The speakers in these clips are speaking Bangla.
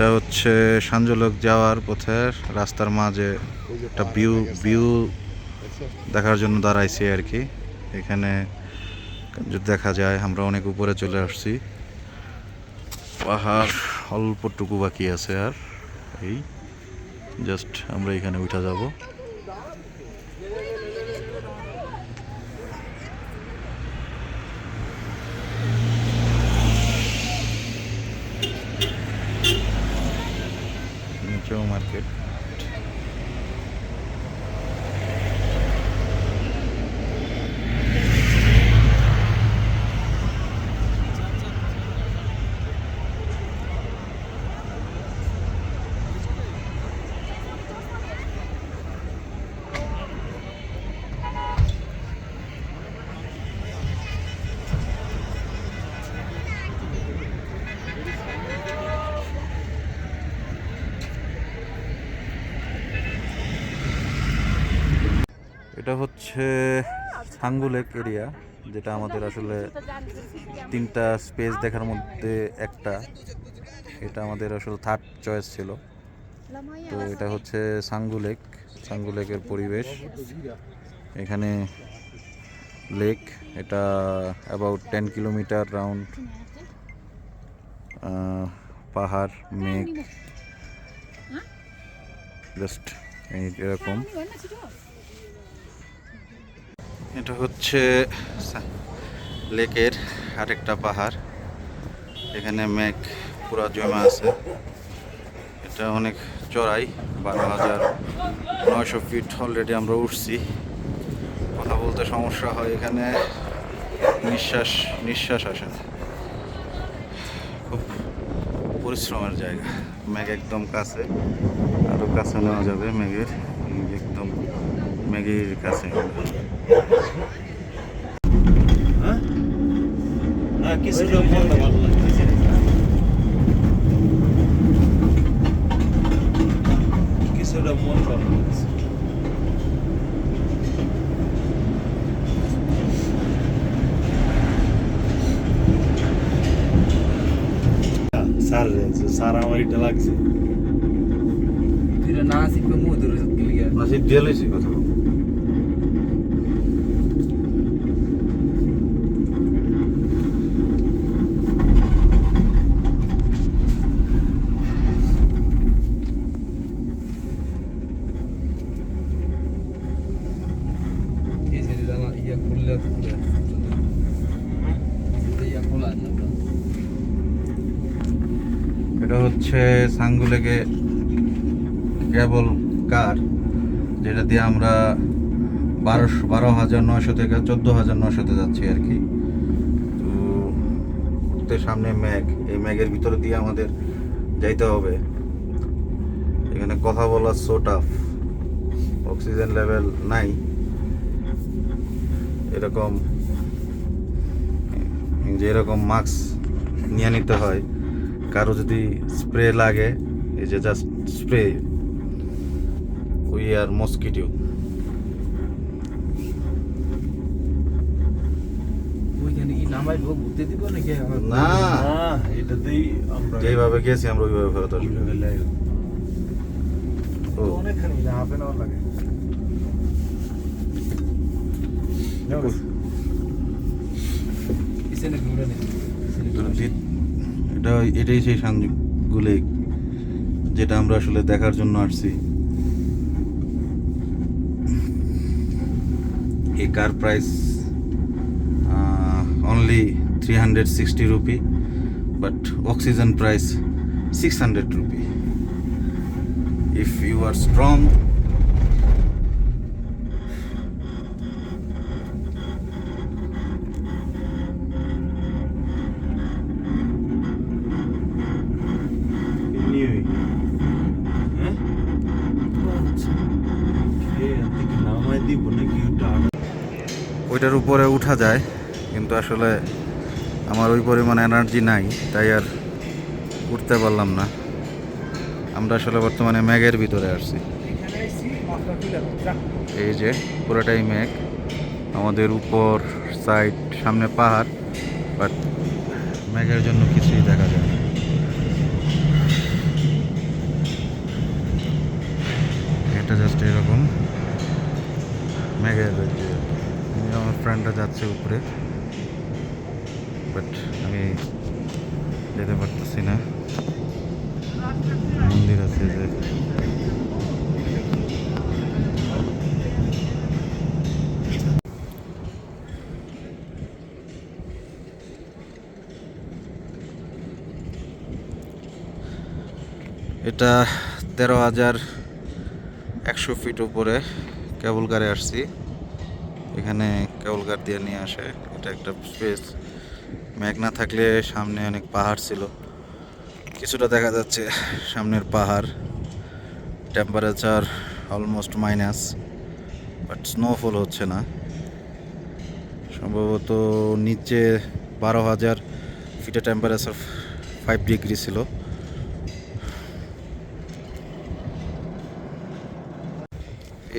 এটা হচ্ছে সাঞ্জলক যাওয়ার পথের রাস্তার মাঝে একটা ভিউ দেখার জন্য দাঁড়াইছি আর কি। এখানে যদি দেখা যায় আমরা অনেক উপরে চলে আসছি, পাহাড় অল্পটুকু বাকি আছে আর এই জাস্ট আমরা এখানে উঠা যাব। নিচেও মার্কেট। এটা হচ্ছে সাঙ্গু লেক এরিয়া, যেটা আমাদের আসলে তিনটা স্পেস দেখার মধ্যে একটা, এটা আমাদের আসলে থার্ড চয়েস ছিল। তো এটা হচ্ছে সাঙ্গু লেক। সাঙ্গু লেকের পরিবেশ এখানে লেক, এটা অ্যাবাউট 10 কিলোমিটার রাউন্ড, পাহাড়, মেঘ, জাস্ট এরকম। এটা হচ্ছে লেকের আরেকটা পাহাড়, এখানে মেঘ পুরা জমা আছে। এটা অনেক চড়াই, 12,900 ফিট অলরেডি আমরা উঠছি। কথা বলতে সমস্যা হয়, এখানে নিঃশ্বাস আসে না, খুব পরিশ্রমের জায়গা। মেঘ একদম কাছে, আরও কাছে নেওয়া যাবে মেঘের, একদম মেঘের কাছে। সারা আমার এটা লাগছে না শিখবে মুখ ধরে নাসিব দিয়ে লইছি কথা। এটা হচ্ছে সাঙ্গু লেকে কেবল কার, যেটা দিয়ে আমরা 12,900 থেকে 14,900-তে যাচ্ছি আর কি। তো উঠতে সামনে মেঘ, এই মেঘের ভিতরে দিয়ে আমাদের যাইতে হবে। এখানে কথা বলা সো টাফ, অক্সিজেন লেভেল নাই, এরকম যেরকম মাস্ক নিয়ে নিতে হয়। কারো যদি স্প্রে লাগে, এই যে just spray, we are mosquito. না, এটাতেই আমরা যেভাবে গেছি আমরা ওইভাবে ফেরত আসবো। অনেকখানি হাফ এন আওয়ার লাগে। এটাই সেই সাঙ্গু লেক যেটা আমরা আসলে দেখার জন্য আসছি। এই car price only 360 rupee, but oxygen price 600 rupee. If you are strong, ওইটার উপরে উঠা যায়, কিন্তু আসলে আমার ওই পরিমাণ এনার্জি নাই, তাই আর উঠতে পারলাম না। আমরা আসলে বর্তমানে মেঘের ভিতরে আসছি। এই যে পুরোটাই মেঘ, আমাদের উপর সাইড, সামনে পাহাড়, বাট মেঘের জন্য কিছুই দেখা যায় না। ফ্রেন্ডরা যাচ্ছে উপরে, বাট আমি যেতে পারতেছি না। মন্দির আছে যে, এটা 13,100 ফিট উপরে কেবল কারে আসছি। এখানে কেবল কার দিয়ে নিয়ে আসে। এটা একটা স্পেস। মেঘ না থাকলে সামনে অনেক পাহাড় ছিল, কিছুটা দেখা যাচ্ছে সামনের পাহাড়। Temperature almost minus, but snowfall হচ্ছে না। সম্ভবত নিচে 12,000 ফিটে টেম্পারেচার 5 ডিগ্রি ছিল।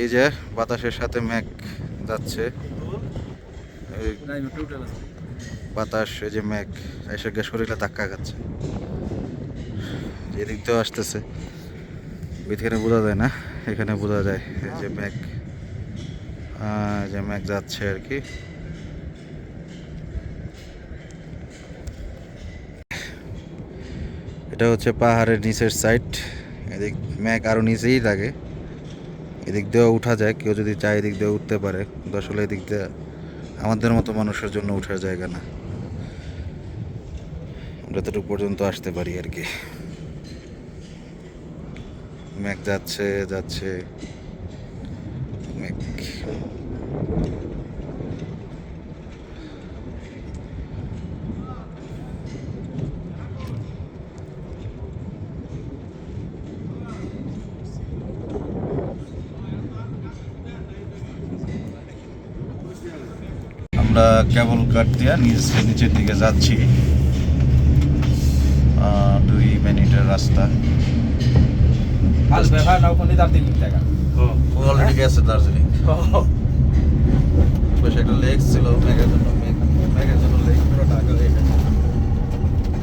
এই যে বাতাসের সাথে মেঘ যাচ্ছে, এই বাতাস, এই যে মেঘ এসে গিয়ে শরীরে ধাক্কা খাচ্ছে। এদিক দিয়েও আসতেছে, ওইখানে বোঝা যায় না, এখানে বোঝা যায়। এই যে মেঘ, যে মেঘ যাচ্ছে আর কি। এটা হচ্ছে পাহাড়ের নিচের সাইড। এদিক মেঘ আরো নিচেই লাগে, এদিক দিয়েও উঠা যায়, কেউ যদি চায় এদিক দিয়ে উঠতে পারে, কিন্তু আসলে এদিক দিয়ে আমাদের মতো মানুষের জন্য উঠার জায়গা না। আমরা যতটুকু পর্যন্ত আসতে পারি আর কি। মেঘ যাচ্ছে যাচ্ছে মেঘ। আমরা কেবল কার দিয়া নিচের দিকে যাচ্ছি। 2 মিনিটের রাস্তা। অলরেডি গেছে দার্জিলিং। বেশ একটা লেক ছিল, মেঘের জন্য লেক পুরো ঢাকা হয়ে গেছে।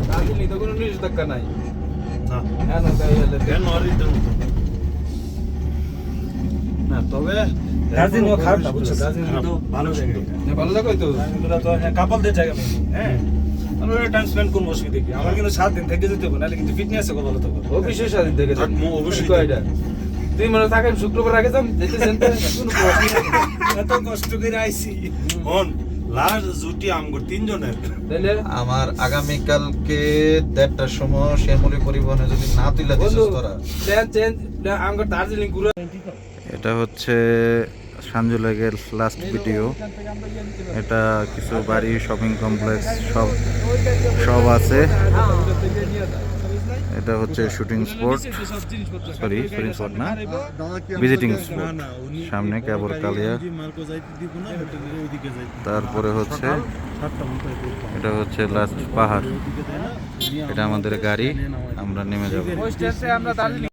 দার্জিলিং তো কোনো নিষেধাজ্ঞা নাই। না হ্যাঁ না তাই হলে কেন অরিজিনাল মতো না, তবে দার্জিলিং ও খারাপ না, বুঝছো? দার্জিলিং তো ভালো জায়গা এটা। না ভালো লাগাই তো। এগুলো তো কাপলদের জায়গা নেই। হ্যাঁ, আমরা টাইম স্পেন্ড করবো, অসুবিধা কি? আমার কিন্তু 7 দিন থেকে যেতে হবে, নাহলে কিন্তু ফিটনেসে কথা বলতে হবে। অফিসের সাথে দেখে যান। থাকবো, অবশ্যই কয়টা? তুই মনে থাকেন শুক্রবার আগে যাম যেতেছেন তো কোনো প্রশ্ন নেই। এত কষ্ট করে আইছি। হন লাস্ট জুটি আমগো 3 জনের। তাহলে আমার আগামীকালকে 1:30টার সময় শ্যামলী পরিবহনে যদি না তুলে দিছিস তোরা। প্ল্যান চেঞ্জ, আমগো দার্জিলিং ঘুরে। এটা হচ্ছে সাঞ্জু লেগের লাস্ট ভিডিও। এটা কিছু বাড়ি, শপিং কমপ্লেক্স সব আছে। এটা হচ্ছে shooting spot, sorry shooting spot না, ভিজিটিং স্পট। সামনে কেবল কালিয়া, তারপরে হচ্ছে এটা হচ্ছে লাস্ট পাহাড়। এটা আমাদের গাড়ি, আমরা নেমে যাব। ওই স্টেশনে আমরা দার্জিলিং